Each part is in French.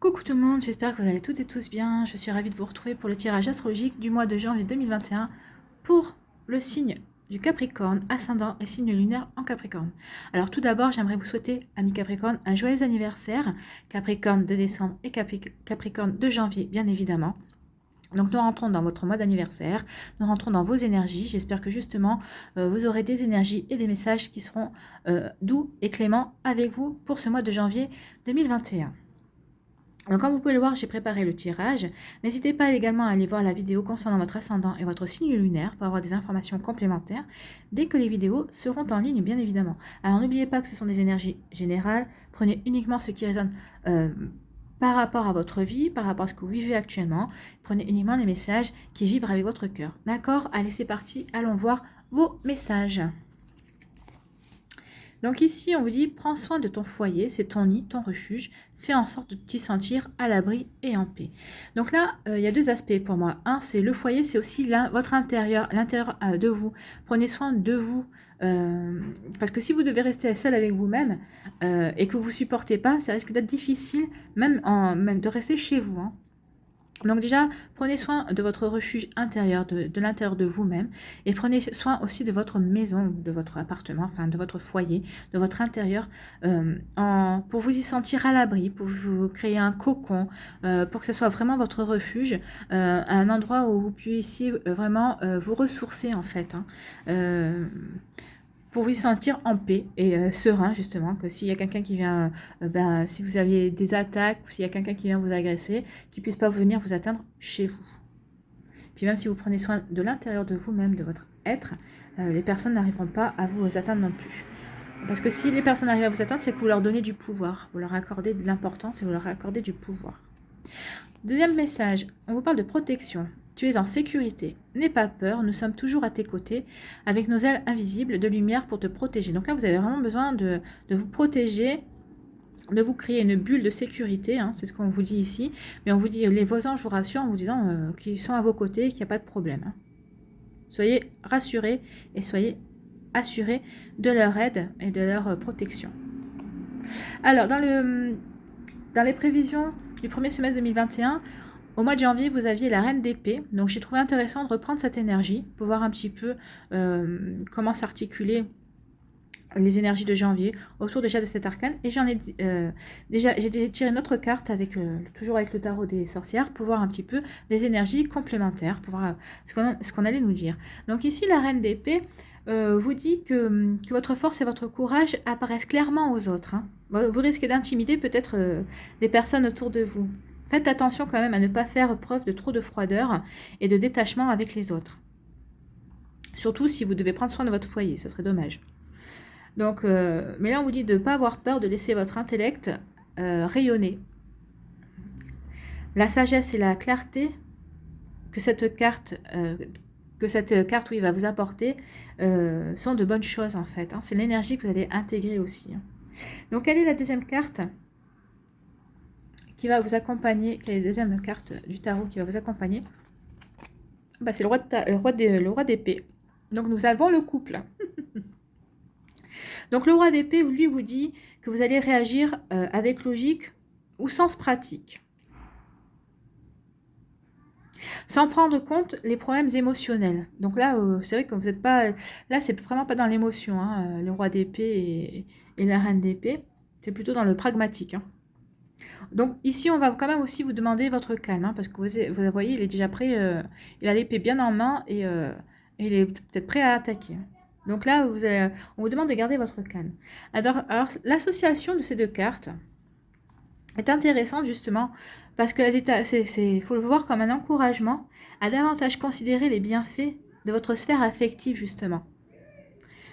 Coucou tout le monde, j'espère que vous allez toutes et tous bien. Je suis ravie de vous retrouver pour le tirage astrologique du mois de janvier 2021 pour le signe du Capricorne, ascendant et signe lunaire en Capricorne. Alors tout d'abord, j'aimerais vous souhaiter, amis Capricorne, un joyeux anniversaire. Capricorne de décembre et Capricorne de janvier, bien évidemment. Donc nous rentrons dans votre mois d'anniversaire, nous rentrons dans vos énergies. J'espère que justement, vous aurez des énergies et des messages qui seront doux et cléments avec vous pour ce mois de janvier 2021. Donc comme vous pouvez le voir, j'ai préparé le tirage. N'hésitez pas également à aller voir la vidéo concernant votre ascendant et votre signe lunaire pour avoir des informations complémentaires dès que les vidéos seront en ligne, bien évidemment. Alors n'oubliez pas que ce sont des énergies générales. Prenez uniquement ce qui résonne par rapport à votre vie, par rapport à ce que vous vivez actuellement. Prenez uniquement les messages qui vibrent avec votre cœur. D'accord? Allez, c'est parti. Allons voir vos messages. Donc ici, on vous dit, prends soin de ton foyer, c'est ton nid, ton refuge, fais en sorte de t'y sentir à l'abri et en paix. Donc là, il y a deux aspects pour moi. Un, c'est le foyer, c'est aussi votre intérieur, l'intérieur de vous. Prenez soin de vous, parce que si vous devez rester seul avec vous-même et que vous ne supportez pas, ça risque d'être difficile, même de rester chez vous, hein. Donc déjà, prenez soin de votre refuge intérieur, de l'intérieur de vous-même, et prenez soin aussi de votre maison, de votre appartement, enfin de votre foyer, de votre intérieur, pour vous y sentir à l'abri, pour vous créer un cocon, pour que ce soit vraiment votre refuge, un endroit où vous puissiez vraiment vous ressourcer en fait, hein. Pour vous sentir en paix et serein, justement, que s'il y a quelqu'un qui vient, si vous avez des attaques, ou s'il y a quelqu'un qui vient vous agresser, qu'il ne puisse pas venir vous atteindre chez vous. Puis même si vous prenez soin de l'intérieur de vous-même, de votre être, les personnes n'arriveront pas à vous atteindre non plus. Parce que si les personnes arrivent à vous atteindre, c'est que vous leur donnez du pouvoir, vous leur accordez de l'importance et vous leur accordez du pouvoir. Deuxième message, on vous parle de protection. Tu es en sécurité. N'aie pas peur, nous sommes toujours à tes côtés avec nos ailes invisibles de lumière pour te protéger. Donc là, vous avez vraiment besoin de vous protéger, de vous créer une bulle de sécurité, hein, c'est ce qu'on vous dit ici. Mais on vous dit, vos anges vous rassurent en vous disant qu'ils sont à vos côtés et qu'il n'y a pas de problème, hein. Soyez rassurés et soyez assurés de leur aide et de leur protection. Alors, dans les prévisions du premier semestre 2021, au mois de janvier, vous aviez la reine d'épée. Donc, j'ai trouvé intéressant de reprendre cette énergie pour voir un petit peu comment s'articuler les énergies de janvier autour déjà de cet arcane. Et j'en ai j'ai tiré une autre carte avec toujours avec le tarot des sorcières pour voir un petit peu des énergies complémentaires, pour voir ce qu'on allait nous dire. Donc ici, la reine d'épée vous dit que votre force et votre courage apparaissent clairement aux autres, hein. Vous risquez d'intimider peut-être des personnes autour de vous. Faites attention quand même à ne pas faire preuve de trop de froideur et de détachement avec les autres. Surtout si vous devez prendre soin de votre foyer, ça serait dommage. Donc, mais là on vous dit de ne pas avoir peur, de laisser votre intellect rayonner. La sagesse et la clarté que cette carte oui, va vous apporter sont de bonnes choses en fait, hein. C'est l'énergie que vous allez intégrer aussi, hein. Donc quelle est la deuxième carte qui va vous accompagner? Quelle est la deuxième carte du tarot qui va vous accompagner? C'est le roi d'épée. Donc nous avons le couple. Donc le roi d'épée, lui, vous dit que vous allez réagir avec logique ou sens pratique, sans prendre compte les problèmes émotionnels. Donc là, c'est vrai que vous n'êtes pas... Là, c'est vraiment pas dans l'émotion, hein, le roi d'épée et la reine d'épée. C'est plutôt dans le pragmatique, hein. Donc ici, on va quand même aussi vous demander votre calme, hein, parce que vous voyez, il est déjà prêt, il a l'épée bien en main et il est peut-être prêt à attaquer. Donc là, on vous demande de garder votre calme. Alors l'association de ces deux cartes est intéressante justement, parce que faut le voir comme un encouragement à davantage considérer les bienfaits de votre sphère affective justement.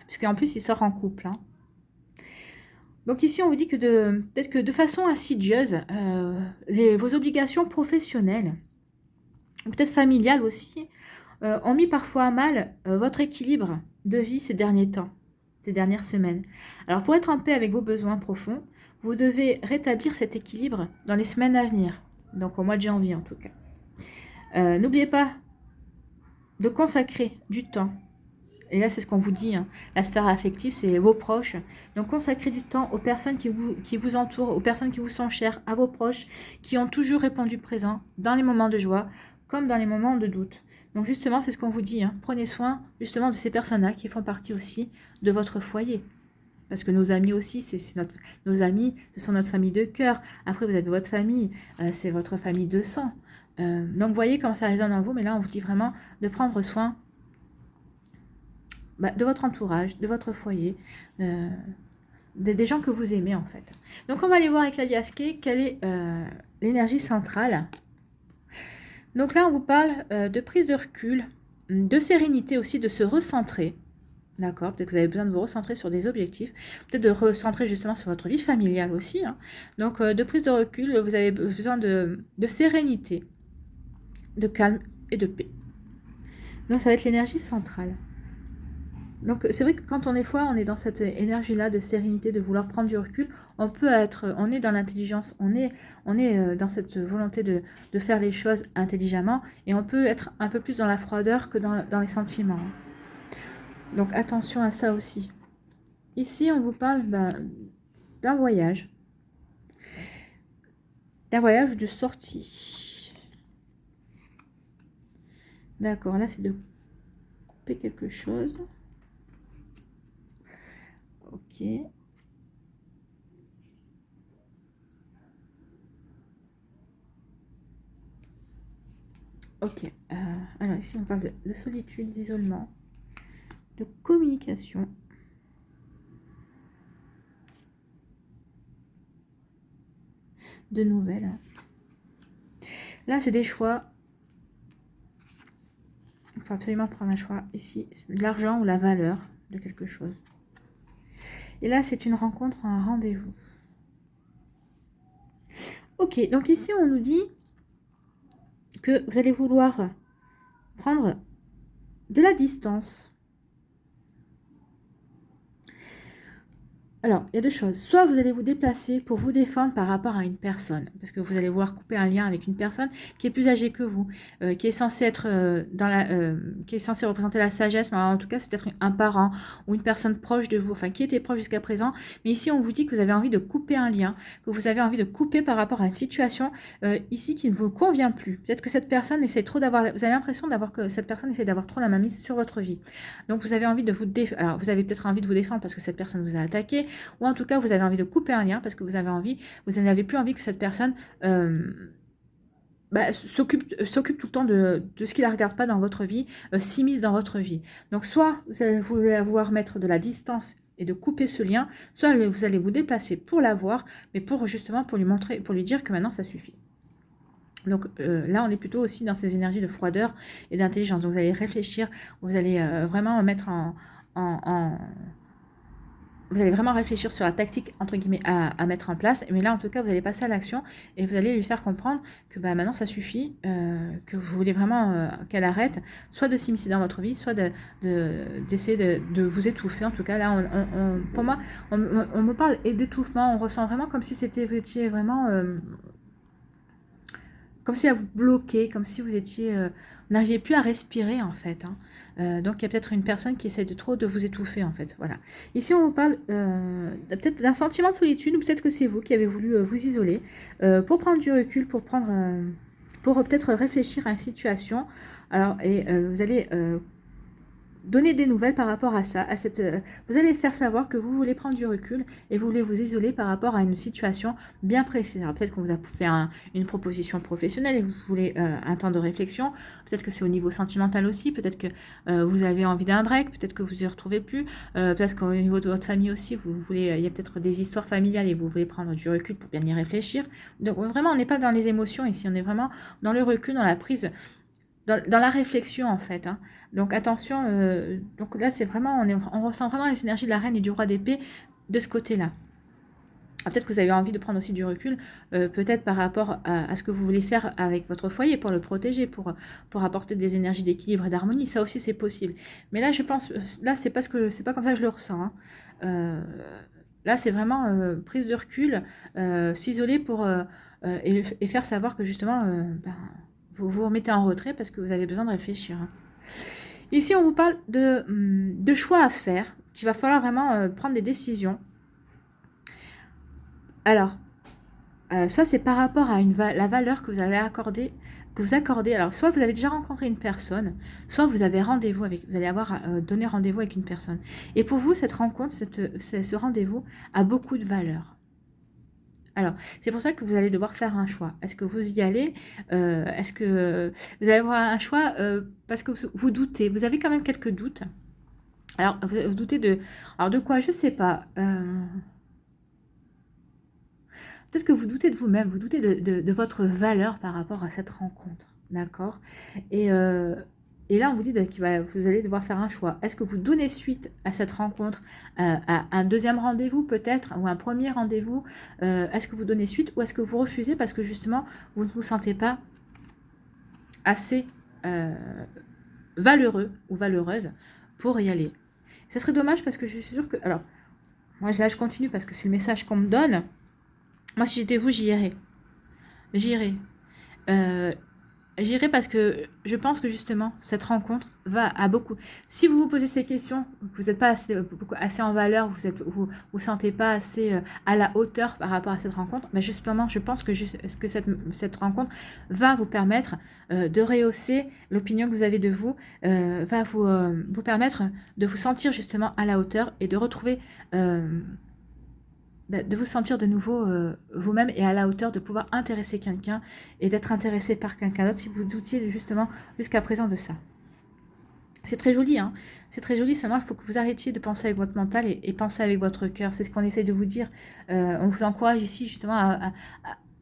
Puisqu'en plus, il sort en couple, hein. Donc ici, on vous dit que peut-être que de façon insidieuse, vos obligations professionnelles, ou peut-être familiales aussi, ont mis parfois à mal votre équilibre de vie ces derniers temps, ces dernières semaines. Alors pour être en paix avec vos besoins profonds, vous devez rétablir cet équilibre dans les semaines à venir, donc au mois de janvier en tout cas. N'oubliez pas de consacrer du temps et là c'est ce qu'on vous dit, hein, la sphère affective, c'est vos proches. Donc consacrez du temps aux personnes qui vous entourent, aux personnes qui vous sont chères, à vos proches, qui ont toujours répondu présent dans les moments de joie, comme dans les moments de doute. Donc justement, c'est ce qu'on vous dit, hein, prenez soin justement de ces personnes-là qui font partie aussi de votre foyer. Parce que nos amis aussi, nos amis, ce sont notre famille de cœur. Après, vous avez votre famille, c'est votre famille de sang. Donc, vous voyez comment ça résonne en vous. Mais là, on vous dit vraiment de prendre soin de votre entourage, de votre foyer, des gens que vous aimez, en fait. Donc, on va aller voir avec la Liasquée quelle est l'énergie centrale. Donc là, on vous parle de prise de recul, de sérénité aussi, de se recentrer. D'accord, peut-être que vous avez besoin de vous recentrer sur des objectifs, peut-être de recentrer justement sur votre vie familiale aussi. Hein. Donc, de prise de recul, vous avez besoin de sérénité, de calme et de paix. Donc, ça va être l'énergie centrale. Donc, c'est vrai que quand on est dans cette énergie-là de sérénité, de vouloir prendre du recul, on est dans l'intelligence, on est dans cette volonté de faire les choses intelligemment, et on peut être un peu plus dans la froideur que dans les sentiments. Donc attention à ça aussi. Ici, on vous parle d'un voyage. D'un voyage de sortie. D'accord, là c'est de couper quelque chose. Ok. Ok. Alors ici, on parle de solitude, d'isolement, de communication. De nouvelles. Là, c'est des choix. Il faut absolument prendre un choix ici. De l'argent ou la valeur de quelque chose. Et là, c'est une rencontre ou un rendez-vous. Ok, donc ici, on nous dit que vous allez vouloir prendre de la distance. Alors, il y a deux choses. Soit vous allez vous déplacer pour vous défendre par rapport à une personne, parce que vous allez vouloir couper un lien avec une personne qui est plus âgée que vous, qui est censée être qui est censée représenter la sagesse, mais en tout cas, c'est peut-être un parent ou une personne proche de vous, enfin qui était proche jusqu'à présent. Mais ici, on vous dit que vous avez envie de couper un lien, que vous avez envie de couper par rapport à une situation ici qui ne vous convient plus. Peut-être que cette personne essaie trop d'avoir, vous avez l'impression que cette personne essaie d'avoir trop la main mise sur votre vie. Donc, vous avez envie de vous défendre. Alors, vous avez peut-être envie de vous défendre parce que cette personne vous a attaqué. Ou en tout cas, vous avez envie de couper un lien parce que vous n'avez plus envie que cette personne s'occupe tout le temps de ce qui ne la regarde pas dans votre vie, s'immisce dans votre vie. Donc, soit vous allez vouloir mettre de la distance et de couper ce lien, soit vous allez vous déplacer pour la voir, mais pour lui montrer, pour lui dire que maintenant, ça suffit. Donc là, on est plutôt aussi dans ces énergies de froideur et d'intelligence. Donc, vous allez réfléchir, vous allez vraiment mettre vous allez vraiment réfléchir sur la tactique, entre guillemets, à mettre en place. Mais là, en tout cas, vous allez passer à l'action et vous allez lui faire comprendre que maintenant, ça suffit, que vous voulez vraiment qu'elle arrête, soit de s'immiscer dans votre vie, soit d'essayer de vous étouffer. En tout cas, là, pour moi, on me parle d'étouffement. On ressent vraiment comme si vous étiez vraiment... comme si elle vous bloquait, comme si vous n'arriviez plus à respirer, en fait. Hein. Donc, il y a peut-être une personne qui essaie de vous étouffer, en fait. Voilà. Ici, on vous parle peut-être d'un sentiment de solitude, ou peut-être que c'est vous qui avez voulu vous isoler, pour prendre du recul, pour peut-être réfléchir à une situation. Alors, et vous allez donner des nouvelles par rapport à ça, vous allez faire savoir que vous voulez prendre du recul et vous voulez vous isoler par rapport à une situation bien précise. Alors peut-être qu'on vous a fait une proposition professionnelle et vous voulez un temps de réflexion. Peut-être que c'est au niveau sentimental aussi. Peut-être que vous avez envie d'un break. Peut-être que vous n'y retrouvez plus. Peut-être qu'au niveau de votre famille aussi, il y a peut-être des histoires familiales et vous voulez prendre du recul pour bien y réfléchir. Donc vraiment, on n'est pas dans les émotions ici. On est vraiment dans le recul, dans la prise... Dans la réflexion, en fait. Hein. Donc, attention. Donc là, c'est vraiment... On ressent vraiment les énergies de la reine et du roi d'épée de ce côté-là. Peut-être que vous avez envie de prendre aussi du recul, peut-être par rapport à ce que vous voulez faire avec votre foyer pour le protéger, pour apporter des énergies d'équilibre et d'harmonie. Ça aussi, c'est possible. Mais là, je pense... Là, c'est pas comme ça que je le ressens. Hein. Là, c'est vraiment prise de recul, s'isoler et faire savoir que justement... vous vous remettez en retrait parce que vous avez besoin de réfléchir. Hein. Ici, on vous parle de choix à faire, qu'il va falloir vraiment prendre des décisions. Alors, soit c'est par rapport à la valeur que vous allez accorder, que vous accordez. Alors, soit vous avez déjà rencontré une personne, soit vous avez rendez-vous avec, vous allez avoir donné rendez-vous avec une personne. Et pour vous, cette rencontre, ce rendez-vous a beaucoup de valeur. Alors, c'est pour ça que vous allez devoir faire un choix. Est-ce que vous y allez Est-ce que vous allez avoir un choix parce que vous doutez? Vous avez quand même quelques doutes. Alors, vous doutez de... Alors, de quoi? Je ne sais pas. Peut-être que vous doutez de vous-même, vous doutez de votre valeur par rapport à cette rencontre. D'accord et là, on vous dit que vous allez devoir faire un choix. Est-ce que vous donnez suite à cette rencontre, à un deuxième rendez-vous peut-être, ou un premier rendez-vous Est-ce que vous donnez suite ou est-ce que vous refusez parce que justement, vous ne vous sentez pas assez valeureux ou valeureuse pour y aller? Ça serait dommage parce que je suis sûre que... Alors, moi là, je continue parce que c'est le message qu'on me donne. Moi, si j'étais vous, j'y irais. J'irai. J'irai parce que je pense que justement, cette rencontre va à beaucoup. Si vous vous posez ces questions, vous n'êtes pas assez en valeur, vous sentez pas assez à la hauteur par rapport à cette rencontre, mais justement, je pense que cette rencontre va vous permettre de rehausser l'opinion que vous avez de vous, va vous permettre de vous sentir justement à la hauteur et de retrouver... de vous sentir de nouveau vous-même et à la hauteur de pouvoir intéresser quelqu'un et d'être intéressé par quelqu'un d'autre si vous doutiez justement jusqu'à présent de ça. C'est très joli, hein. C'est très joli, seulement il faut que vous arrêtiez de penser avec votre mental et penser avec votre cœur. C'est ce qu'on essaye de vous dire. On vous encourage ici justement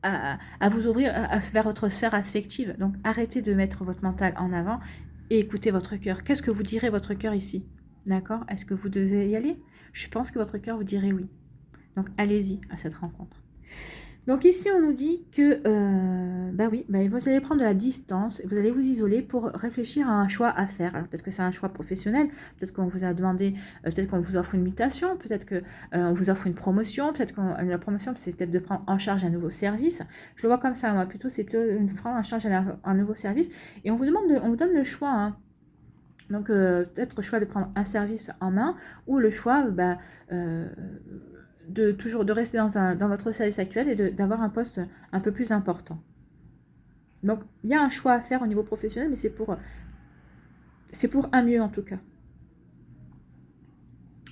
à vous ouvrir vers votre sphère affective. Donc arrêtez de mettre votre mental en avant et écoutez votre cœur. Qu'est-ce que vous dirait votre cœur ici? D'accord? Est-ce que vous devez y aller? Je pense que votre cœur vous dirait oui. Donc, allez-y à cette rencontre. Donc, ici, on nous dit que, vous allez prendre de la distance, vous allez vous isoler pour réfléchir à un choix à faire. Alors, peut-être que c'est un choix professionnel, peut-être qu'on vous a demandé, peut-être qu'on vous offre une mutation, peut-être qu'on vous offre une promotion, peut-être que la promotion, c'est peut-être de prendre en charge un nouveau service. Je le vois comme ça, moi, plutôt, c'est de prendre en charge un nouveau service. Et on vous donne le choix, hein. Donc, peut-être le choix de prendre un service en main ou le choix, de rester dans votre service actuel et d'avoir un poste un peu plus important. Donc, il y a un choix à faire au niveau professionnel, mais c'est pour un mieux en tout cas.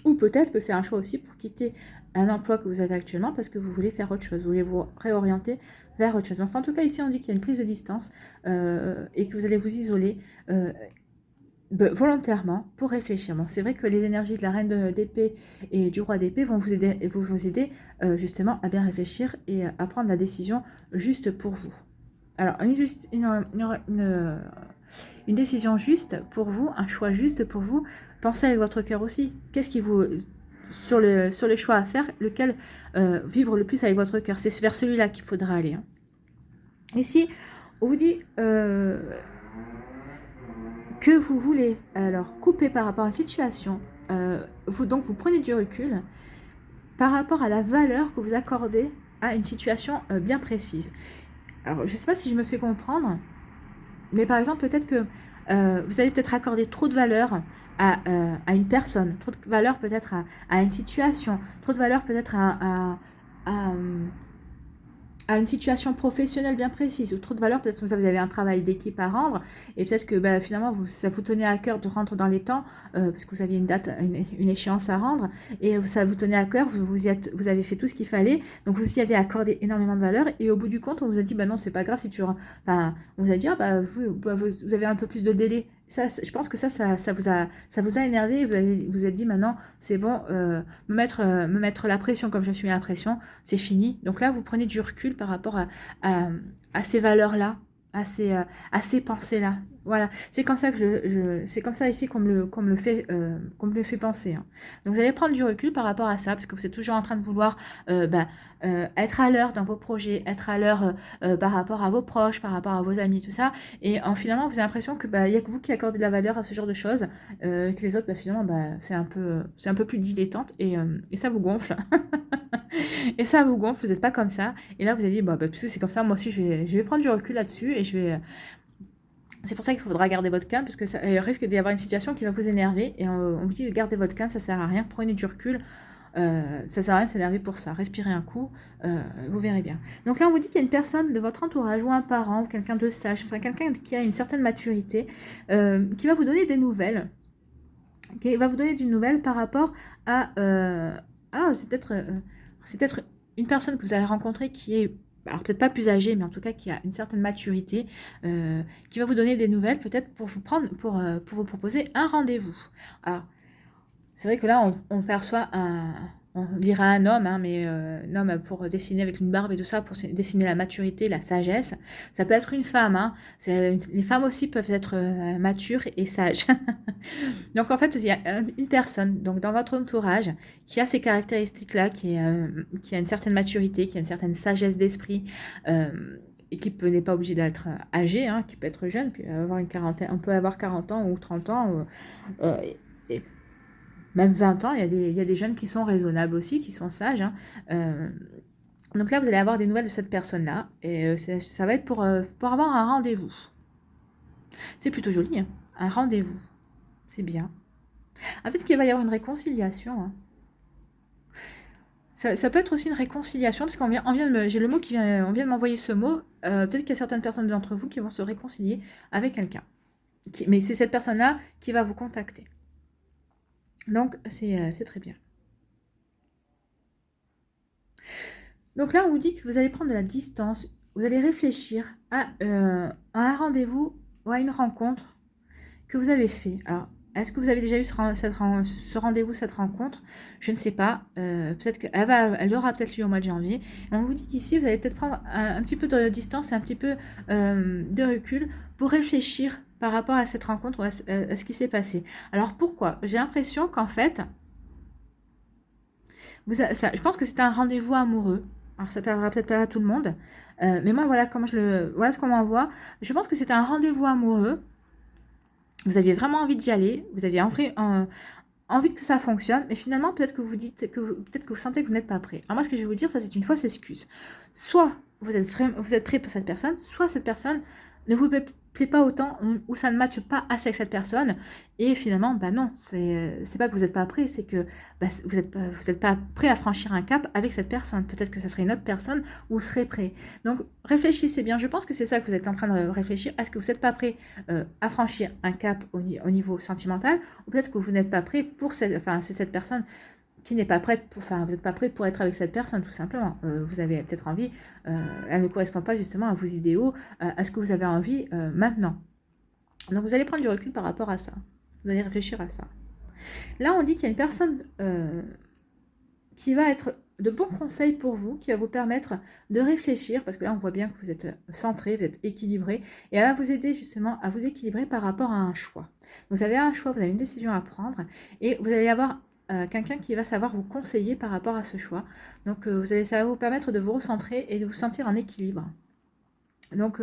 Ou peut-être que c'est un choix aussi pour quitter un emploi que vous avez actuellement parce que vous voulez faire autre chose, vous voulez vous réorienter vers autre chose. Enfin, en tout cas, ici, on dit qu'il y a une prise de distance et que vous allez vous isoler volontairement pour réfléchir. Bon, c'est vrai que les énergies de la reine d'épée et du roi d'épée vont vous aider justement à bien réfléchir et à prendre la décision juste pour vous. Alors, une décision juste pour vous, un choix juste pour vous, pensez avec votre cœur aussi. Qu'est-ce qui vous... Sur les choix à faire, lequel vibre le plus avec votre cœur? C'est vers celui-là qu'il faudra aller. Hein. Ici, on vous dit... que vous voulez alors couper par rapport à une situation, vous prenez du recul par rapport à la valeur que vous accordez à une situation bien précise. Alors, je ne sais pas si je me fais comprendre, mais par exemple, peut-être que vous allez peut-être accorder trop de valeur à une personne, trop de valeur peut-être à une situation, trop de valeur peut-être à une situation professionnelle bien précise ou trop de valeur, peut-être que vous avez un travail d'équipe à rendre et peut-être que finalement ça vous tenait à cœur de rentrer dans les temps parce que vous aviez une date, une échéance à rendre et ça vous tenait à cœur, vous avez fait tout ce qu'il fallait, donc vous y avez accordé énormément de valeur et au bout du compte on vous a dit non c'est pas grave si on vous a dit vous avez un peu plus de délai. Ça, je pense que ça vous a énervé et vous êtes dit maintenant c'est bon, me mettre la pression comme je me suis mis la pression, c'est fini. Donc là vous prenez du recul par rapport à ces valeurs-là, à ces pensées-là. Voilà, c'est comme ça que c'est comme ça ici qu'on me le fait penser. Hein. Donc vous allez prendre du recul par rapport à ça, parce que vous êtes toujours en train de vouloir être à l'heure dans vos projets, être à l'heure par rapport à vos proches, par rapport à vos amis, tout ça. Et finalement, vous avez l'impression que il y a que vous qui accordez de la valeur à ce genre de choses, que les autres, finalement, c'est un peu plus dilettante et ça vous gonfle. Et ça vous gonfle, vous n'êtes pas comme ça. Et là, vous avez dit, puisque c'est comme ça, moi aussi, je vais prendre du recul là-dessus et je vais C'est pour ça qu'il faudra garder votre calme, parce que ça risque d'y avoir une situation qui va vous énerver. Et on vous dit de garder votre calme, ça sert à rien. Prenez du recul. Ça sert à rien de s'énerver pour ça. Respirez un coup, vous verrez bien. Donc là, on vous dit qu'il y a une personne de votre entourage, ou un parent, ou quelqu'un de sage, enfin quelqu'un qui a une certaine maturité, qui va vous donner des nouvelles. Qui va vous donner des nouvelles par rapport à... c'est peut-être une personne que vous allez rencontrer qui est... Alors peut-être pas plus âgée, mais en tout cas qui a une certaine maturité, qui va vous donner des nouvelles, peut-être pour vous prendre, pour vous proposer un rendez-vous. Alors, c'est vrai que là, on perçoit on dirait un homme, hein, mais un homme pour dessiner avec une barbe et tout ça, pour dessiner la maturité, la sagesse. Ça peut être une femme, hein. Les femmes aussi peuvent être matures et sages. Donc en fait, il y a une personne donc dans votre entourage qui a ces caractéristiques-là, qui a une certaine maturité, qui a une certaine sagesse d'esprit, et qui n'est pas obligé d'être âgé, hein, qui peut être jeune, puis avoir une quarantaine, on peut avoir 40 ans ou 30 ans, et même 20 ans, il y a des jeunes qui sont raisonnables aussi, qui sont sages, hein. Donc là, vous allez avoir des nouvelles de cette personne-là, et ça va être pour avoir un rendez-vous. C'est plutôt joli, hein, un rendez-vous. C'est bien. Peut-être qu'il va y avoir une réconciliation, hein. Ça peut être aussi une réconciliation, parce j'ai le mot on vient de m'envoyer ce mot. Peut-être qu'il y a certaines personnes d'entre vous qui vont se réconcilier avec quelqu'un. Mais c'est cette personne-là qui va vous contacter. Donc, c'est très bien. Donc là, on vous dit que vous allez prendre de la distance, vous allez réfléchir à un rendez-vous ou à une rencontre que vous avez fait. Alors, est-ce que vous avez déjà eu ce rendez-vous, cette rencontre? Je ne sais pas. Peut-être qu'elle aura peut-être lieu au mois de janvier. Et on vous dit qu'ici, vous allez peut-être prendre un petit peu de distance et un petit peu de recul pour réfléchir par rapport à cette rencontre ou à ce qui s'est passé. Alors, pourquoi? J'ai l'impression qu'en fait, je pense que c'est un rendez-vous amoureux. Alors, ça plaira peut-être pas à tout le monde. Mais moi, voilà ce qu'on m'envoie. Je pense que c'est un rendez-vous amoureux. Vous aviez vraiment envie d'y aller, vous aviez envie que ça fonctionne, mais finalement, peut-être que peut-être que vous sentez que vous n'êtes pas prêt. Alors moi, ce que je vais vous dire, ça c'est une fausse excuse. Soit vous êtes prêt pour cette personne, soit cette personne ne vous plaît pas autant, ou ça ne matche pas assez avec cette personne, et finalement, non, c'est pas que vous n'êtes pas prêt, c'est que vous êtes pas prêt à franchir un cap avec cette personne. Peut-être que ça serait une autre personne où vous serez prêt. Donc, réfléchissez bien. Je pense que c'est ça que vous êtes en train de réfléchir. Est-ce que vous n'êtes pas prêt à franchir un cap au niveau sentimental, ou peut-être que vous n'êtes pas prêt c'est cette personne qui n'est pas prête vous n'êtes pas prêt pour être avec cette personne, tout simplement. Vous avez peut-être envie, elle ne correspond pas justement à vos idéaux, à ce que vous avez envie maintenant. Donc vous allez prendre du recul par rapport à ça. Vous allez réfléchir à ça. Là, on dit qu'il y a une personne qui va être de bons conseils pour vous, qui va vous permettre de réfléchir, parce que là, on voit bien que vous êtes centré, vous êtes équilibré, et elle va vous aider justement à vous équilibrer par rapport à un choix. Vous avez un choix, vous avez une décision à prendre, et vous allez avoir quelqu'un qui va savoir vous conseiller par rapport à ce choix. Donc, ça va vous permettre de vous recentrer et de vous sentir en équilibre. Donc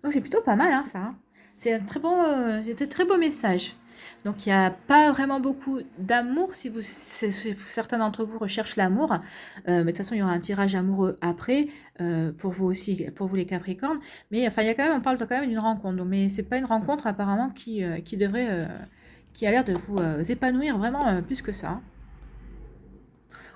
c'est plutôt pas mal, hein, ça. Hein. C'est un très beau message. Donc, il n'y a pas vraiment beaucoup d'amour si certains d'entre vous recherchent l'amour. Mais de toute façon, il y aura un tirage amoureux après, pour vous aussi, pour vous les Capricornes. Mais enfin, on parle quand même d'une rencontre. Donc, mais c'est pas une rencontre apparemment qui a l'air de vous épanouir vraiment plus que ça.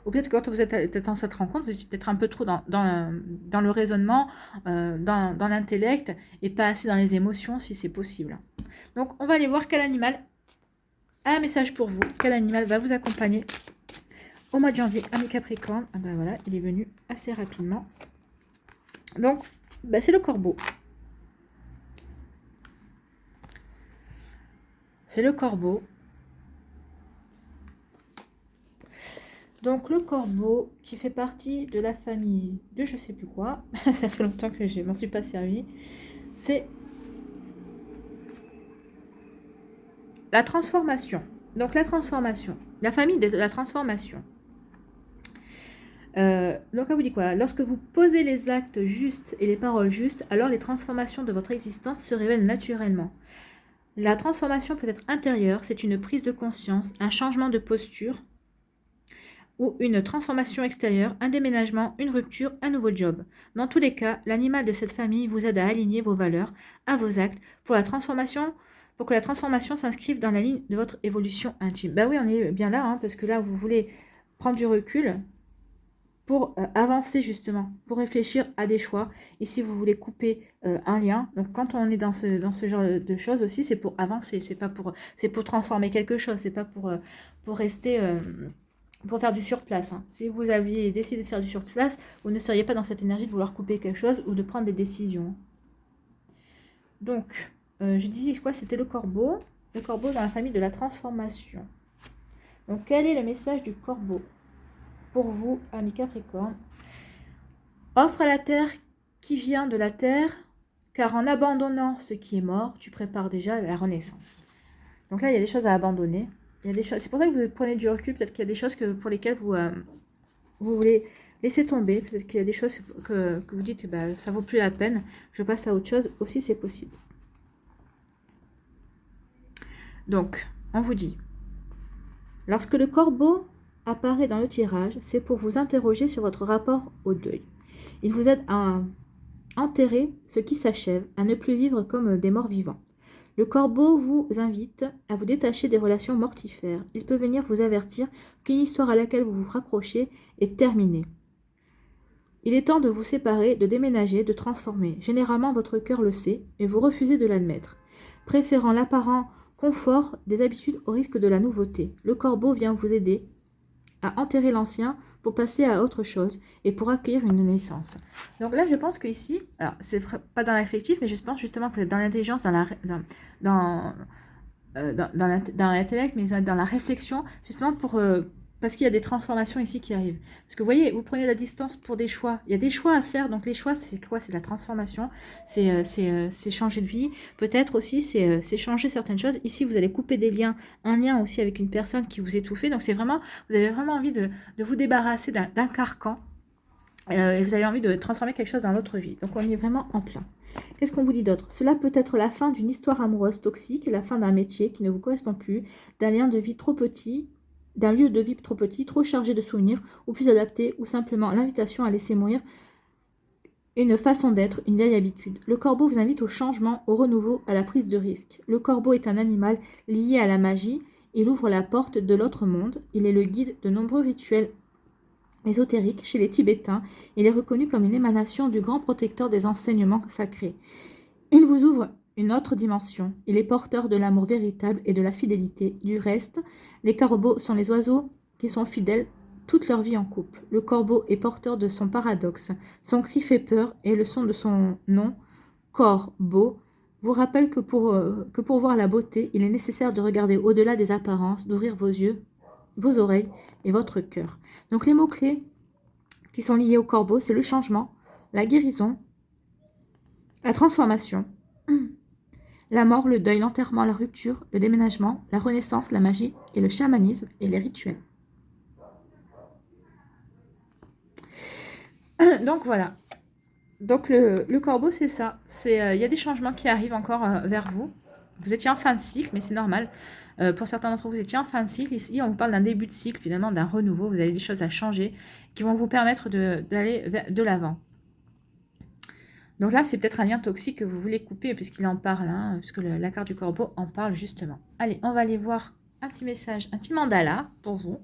Ou peut-être que quand vous êtes dans cette rencontre, vous êtes peut-être un peu trop dans le raisonnement, dans l'intellect, et pas assez dans les émotions, si c'est possible. Donc, on va aller voir quel animal a un message pour vous. Quel animal va vous accompagner au mois de janvier, amis Capricorne. Voilà, il est venu assez rapidement. Donc, c'est le corbeau. C'est le corbeau. Donc, le corbeau qui fait partie de la famille de je sais plus quoi. Ça fait longtemps que je m'en suis pas servi. C'est la transformation. Donc, la transformation. La famille de la transformation. Donc, elle vous dit quoi? Lorsque vous posez les actes justes et les paroles justes, alors les transformations de votre existence se révèlent naturellement. La transformation peut être intérieure, c'est une prise de conscience, un changement de posture, ou une transformation extérieure, un déménagement, une rupture, un nouveau job. Dans tous les cas, l'animal de cette famille vous aide à aligner vos valeurs à vos actes pour que la transformation s'inscrive dans la ligne de votre évolution intime. Bah oui, on est bien là, hein, parce que là, vous voulez prendre du recul pour avancer justement, pour réfléchir à des choix. Ici, vous voulez couper un lien. Donc, quand on est dans ce genre de choses aussi, c'est pour avancer, c'est pour transformer quelque chose, c'est pas pour rester, pour faire du surplace. Hein. Si vous aviez décidé de faire du surplace, vous ne seriez pas dans cette énergie de vouloir couper quelque chose ou de prendre des décisions. Donc, je disais quoi? C'était le corbeau dans la famille de la transformation. Donc, quel est le message du corbeau pour vous, amis Capricorne? Offre à la terre qui vient de la terre, car en abandonnant ce qui est mort, tu prépares déjà la renaissance. Donc là, il y a des choses à abandonner. Il y a des choses. C'est pour ça que vous prenez du recul. Peut-être qu'il y a des choses pour lesquelles vous voulez laisser tomber. Peut-être qu'il y a des choses que vous dites, bah, ça vaut plus la peine. Je passe à autre chose. Aussi, c'est possible. Donc, on vous dit, lorsque le corbeau apparaît dans le tirage, c'est pour vous interroger sur votre rapport au deuil. Il vous aide à enterrer ce qui s'achève, à ne plus vivre comme des morts vivants. Le corbeau vous invite à vous détacher des relations mortifères. Il peut venir vous avertir qu'une histoire à laquelle vous vous raccrochez est terminée. Il est temps de vous séparer, de déménager, de transformer. Généralement, votre cœur le sait, mais vous refusez de l'admettre, préférant l'apparent confort des habitudes au risque de la nouveauté. Le corbeau vient vous aider à enterrer l'ancien pour passer à autre chose et pour accueillir une naissance. Donc là, je pense qu'ici, alors c'est pas dans l'affectif, mais je pense justement que vous êtes dans l'intelligence, dans l'intellect, mais dans la réflexion, justement parce qu'il y a des transformations ici qui arrivent. Parce que vous voyez, vous prenez la distance pour des choix. Il y a des choix à faire, donc les choix, c'est quoi? C'est la transformation, c'est changer de vie. Peut-être aussi, c'est changer certaines choses. Ici, vous allez couper des liens, un lien aussi avec une personne qui vous étouffait. Donc c'est vraiment, vous avez vraiment envie de vous débarrasser d'un carcan. Et vous avez envie de transformer quelque chose dans l'autre vie. Donc on y est vraiment en plein. Qu'est-ce qu'on vous dit d'autre? Cela peut être la fin d'une histoire amoureuse toxique, la fin d'un métier qui ne vous correspond plus, d'un lien de vie trop petit, d'un lieu de vie trop petit, trop chargé de souvenirs, ou plus adapté, ou simplement l'invitation à laisser mourir une façon d'être, une vieille habitude. Le corbeau vous invite au changement, au renouveau, à la prise de risque. Le corbeau est un animal lié à la magie. Il ouvre la porte de l'autre monde. Il est le guide de nombreux rituels ésotériques chez les Tibétains. Il est reconnu comme une émanation du grand protecteur des enseignements sacrés. Il vous ouvre une autre dimension. Il est porteur de l'amour véritable et de la fidélité. Du reste, les corbeaux sont les oiseaux qui sont fidèles toute leur vie en couple. Le corbeau est porteur de son paradoxe. Son cri fait peur et le son de son nom, corbeau, vous rappelle que pour voir la beauté, il est nécessaire de regarder au-delà des apparences, d'ouvrir vos yeux, vos oreilles et votre cœur. Donc les mots-clés qui sont liés au corbeau, c'est le changement, la guérison, la transformation, la mort, le deuil, l'enterrement, la rupture, le déménagement, la renaissance, la magie et le chamanisme et les rituels. Donc voilà. Donc le corbeau, c'est ça. Il y a des changements qui arrivent encore vers vous. Vous étiez en fin de cycle, mais c'est normal. Pour certains d'entre vous, vous étiez en fin de cycle. Ici, on vous parle d'un début de cycle, finalement, d'un renouveau. Vous avez des choses à changer qui vont vous permettre d'aller de l'avant. Donc là, c'est peut-être un lien toxique que vous voulez couper, puisqu'il en parle, hein, puisque la carte du corbeau en parle justement. Allez, on va aller voir un petit message, un petit mandala pour vous.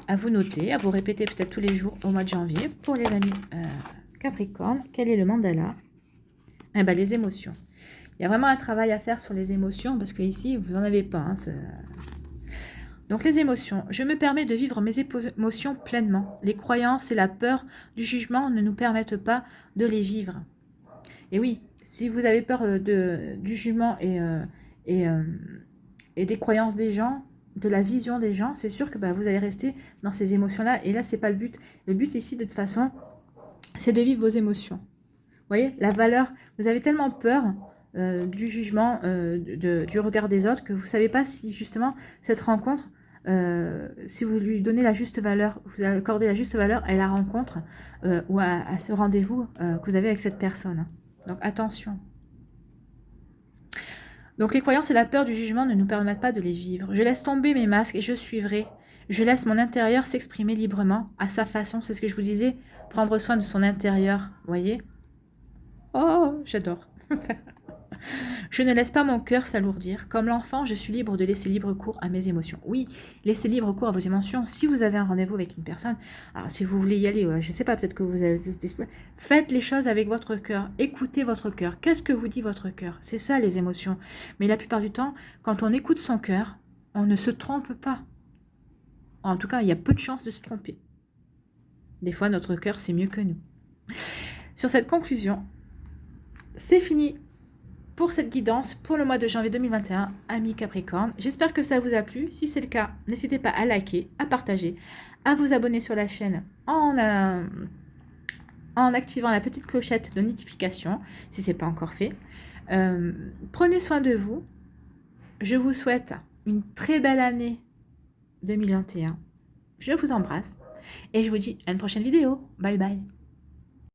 À vous noter, à vous répéter peut-être tous les jours au mois de janvier. Pour les amis Capricorne, quel est le mandala? Eh ben, les émotions. Il y a vraiment un travail à faire sur les émotions, parce que ici, vous n'en avez pas. Hein, Donc les émotions. Je me permets de vivre mes émotions pleinement. Les croyances et la peur du jugement ne nous permettent pas de les vivre. Et oui, si vous avez peur du jugement et des croyances des gens, de la vision des gens, c'est sûr que vous allez rester dans ces émotions-là. Et là, c'est pas le but. Le but ici, de toute façon, c'est de vivre vos émotions. Vous voyez, la valeur, vous avez tellement peur du jugement, du regard des autres, que vous ne savez pas si justement cette rencontre, si vous lui donnez la juste valeur, vous accordez la juste valeur à la rencontre ou à ce rendez-vous que vous avez avec cette personne. Donc attention. Donc les croyances et la peur du jugement ne nous permettent pas de les vivre. Je laisse tomber mes masques et je suis vrai. Je laisse mon intérieur s'exprimer librement, à sa façon. C'est ce que je vous disais, prendre soin de son intérieur. Voyez? Oh, j'adore. Je ne laisse pas mon cœur s'alourdir. Comme l'enfant, je suis libre de laisser libre cours à mes émotions. Oui, laissez libre cours à vos émotions. Si vous avez un rendez-vous avec une personne, alors si vous voulez y aller, je ne sais pas, peut-être que vous avez... Faites les choses avec votre cœur. Écoutez votre cœur. Qu'est-ce que vous dit votre cœur? C'est ça les émotions. Mais la plupart du temps, quand on écoute son cœur, on ne se trompe pas. En tout cas, il y a peu de chances de se tromper. Des fois, notre cœur, c'est mieux que nous. Sur cette conclusion, c'est fini pour cette guidance pour le mois de janvier 2021, amis Capricorne. J'espère que ça vous a plu. Si c'est le cas, n'hésitez pas à liker, à partager, à vous abonner sur la chaîne en activant la petite clochette de notification, si ce n'est pas encore fait. Prenez soin de vous. Je vous souhaite une très belle année 2021. Je vous embrasse et je vous dis à une prochaine vidéo. Bye bye.